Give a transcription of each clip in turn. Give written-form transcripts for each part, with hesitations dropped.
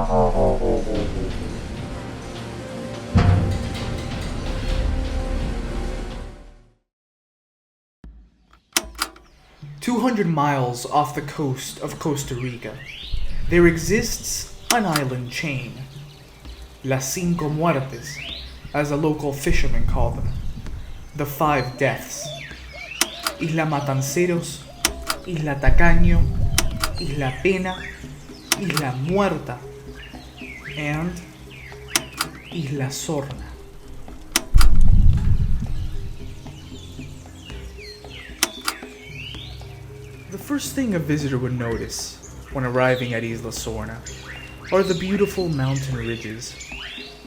"200 miles off the coast of Costa Rica, there exists an island chain, Las Cinco Muertes, as the local fishermen call them, the Five Deaths, Isla Matanceros, Isla Tacaño, Isla Pena, Isla Muerta, and Isla Sorna. The first thing a visitor would notice when arriving at Isla Sorna are the beautiful mountain ridges,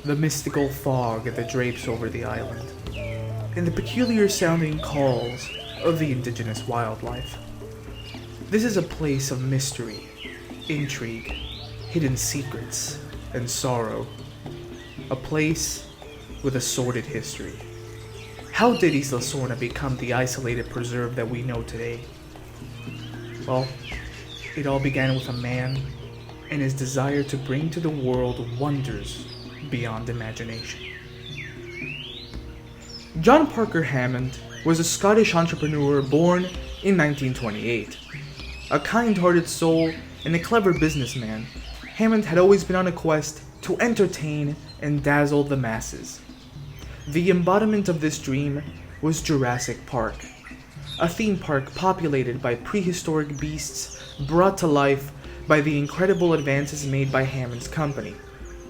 the mystical fog that drapes over the island, and the peculiar sounding calls of the indigenous wildlife. This is a place of mystery, intrigue, hidden secrets, and sorrow. A place with a sordid history. How did Isla Sorna become the isolated preserve that we know today? Well, it all began with a man and his desire to bring to the world wonders beyond imagination. John Parker Hammond was a Scottish entrepreneur born in 1928. A kind-hearted soul and a clever businessman, Hammond had always been on a quest to entertain and dazzle the masses. The embodiment of this dream was Jurassic Park, a theme park populated by prehistoric beasts brought to life by the incredible advances made by Hammond's company,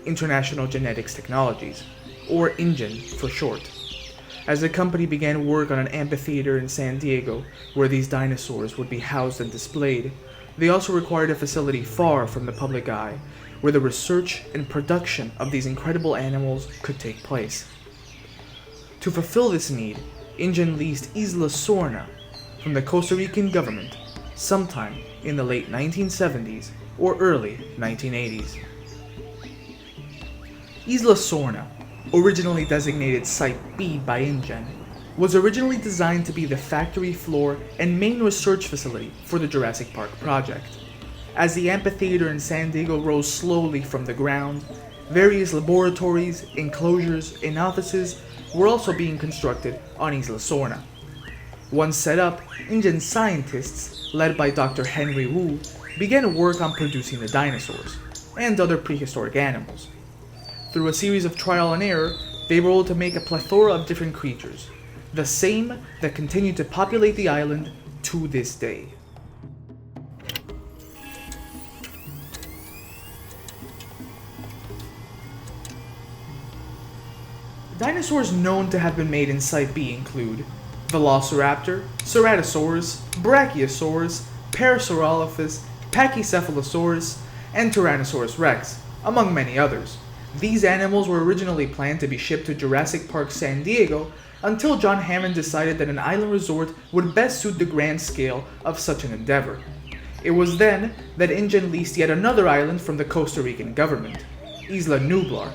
International Genetics Technologies, or INGEN for short. As the company began work on an amphitheater in San Diego, where these dinosaurs would be housed and displayed, they also required a facility far from the public eye, where the research and production of these incredible animals could take place. To fulfill this need, INGEN leased Isla Sorna from the Costa Rican government sometime in the late 1970s or early 1980s. Isla Sorna, originally designated Site B by INGEN, was originally designed to be the factory floor and main research facility for the Jurassic Park project. As the amphitheater in San Diego rose slowly from the ground, various laboratories, enclosures, and offices were also being constructed on Isla Sorna. Once set up, INGEN scientists, led by Dr. Henry Wu, began work on producing the dinosaurs and other prehistoric animals. Through a series of trial and error, they were able to make a plethora of different creatures, the same that continue to populate the island to this day. Dinosaurs known to have been made in Site B include Velociraptor, Ceratosaurus, Brachiosaurus, Parasaurolophus, Pachycephalosaurus, and Tyrannosaurus rex, among many others. These animals were originally planned to be shipped to Jurassic Park San Diego until John Hammond decided that an island resort would best suit the grand scale of such an endeavor. It was then that INGEN leased yet another island from the Costa Rican government, Isla Nublar.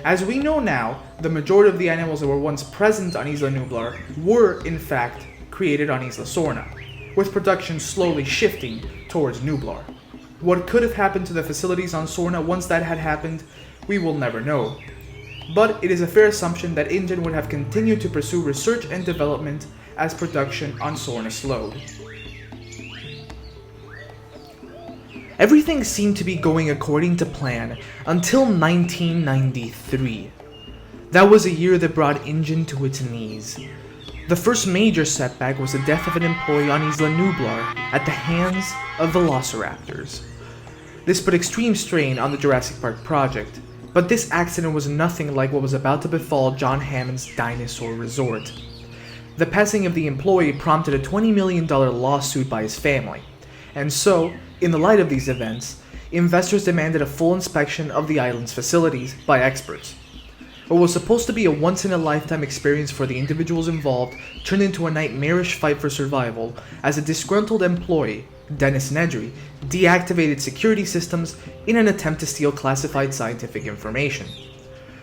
As we know now, the majority of the animals that were once present on Isla Nublar were, in fact, created on Isla Sorna, with production slowly shifting towards Nublar. What could have happened to the facilities on Sorna once that had happened, we will never know. But it is a fair assumption that INGEN would have continued to pursue research and development as production on Sorna slowed. Everything seemed to be going according to plan until 1993. That was a year that brought INGEN to its knees. The first major setback was the death of an employee on Isla Nublar at the hands of velociraptors. This put extreme strain on the Jurassic Park project, but this accident was nothing like what was about to befall John Hammond's dinosaur resort. The passing of the employee prompted a $20 million lawsuit by his family, and so, in the light of these events, investors demanded a full inspection of the island's facilities by experts. What was supposed to be a once-in-a-lifetime experience for the individuals involved turned into a nightmarish fight for survival as a disgruntled employee, Dennis Nedry, deactivated security systems in an attempt to steal classified scientific information.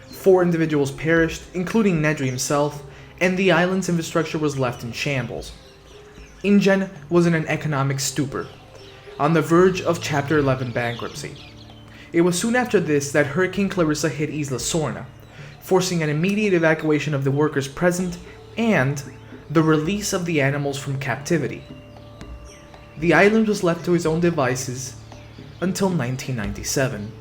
4 individuals perished, including Nedry himself, and the island's infrastructure was left in shambles. INGEN was in an economic stupor, on the verge of Chapter 11 bankruptcy. It was soon after this that Hurricane Clarissa hit Isla Sorna, forcing an immediate evacuation of the workers present and the release of the animals from captivity. The island was left to its own devices until 1997.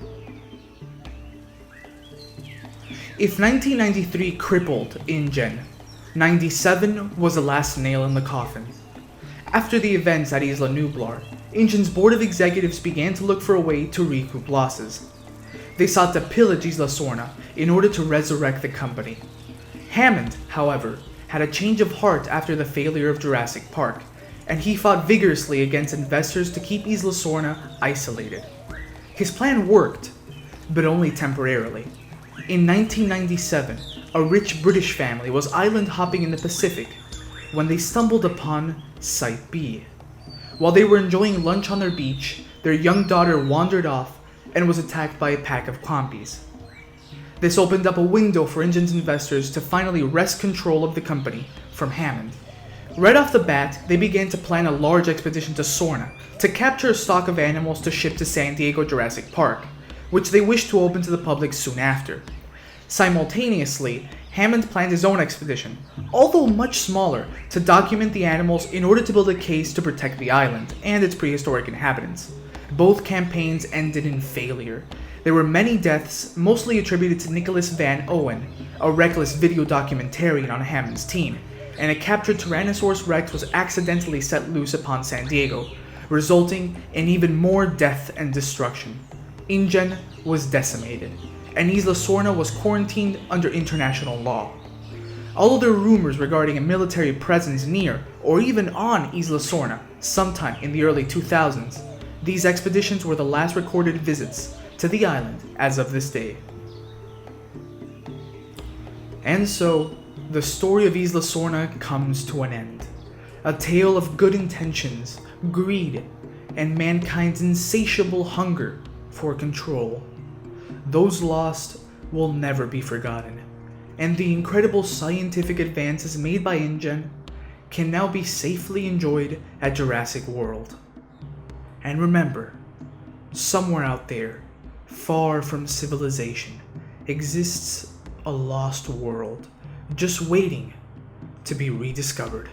If 1993 crippled InGen, 97 was the last nail in the coffin. After the events at Isla Nublar, InGen's board of executives began to look for a way to recoup losses. They sought to pillage Isla Sorna in order to resurrect the company. Hammond, however, had a change of heart after the failure of Jurassic Park, and he fought vigorously against investors to keep Isla Sorna isolated. His plan worked, but only temporarily. In 1997, a rich British family was island hopping in the Pacific when they stumbled upon Site B. While they were enjoying lunch on their beach, their young daughter wandered off and was attacked by a pack of Kwampies. This opened up a window for InGen's investors to finally wrest control of the company from Hammond. Right off the bat, they began to plan a large expedition to Sorna to capture a stock of animals to ship to San Diego Jurassic Park, which they wished to open to the public soon after. Simultaneously, Hammond planned his own expedition, although much smaller, to document the animals in order to build a case to protect the island and its prehistoric inhabitants. Both campaigns ended in failure. There were many deaths, mostly attributed to Nicholas Van Owen, a reckless video documentarian on Hammond's team, and a captured Tyrannosaurus Rex was accidentally set loose upon San Diego, resulting in even more death and destruction. InGen was decimated, and Isla Sorna was quarantined under international law. Although there were rumors regarding a military presence near or even on Isla Sorna sometime in the early 2000s, these expeditions were the last recorded visits to the island as of this day. And so, the story of Isla Sorna comes to an end. A tale of good intentions, greed, and mankind's insatiable hunger for control. Those lost will never be forgotten, and the incredible scientific advances made by InGen can now be safely enjoyed at Jurassic World. And remember, somewhere out there, far from civilization, exists a lost world, just waiting to be rediscovered.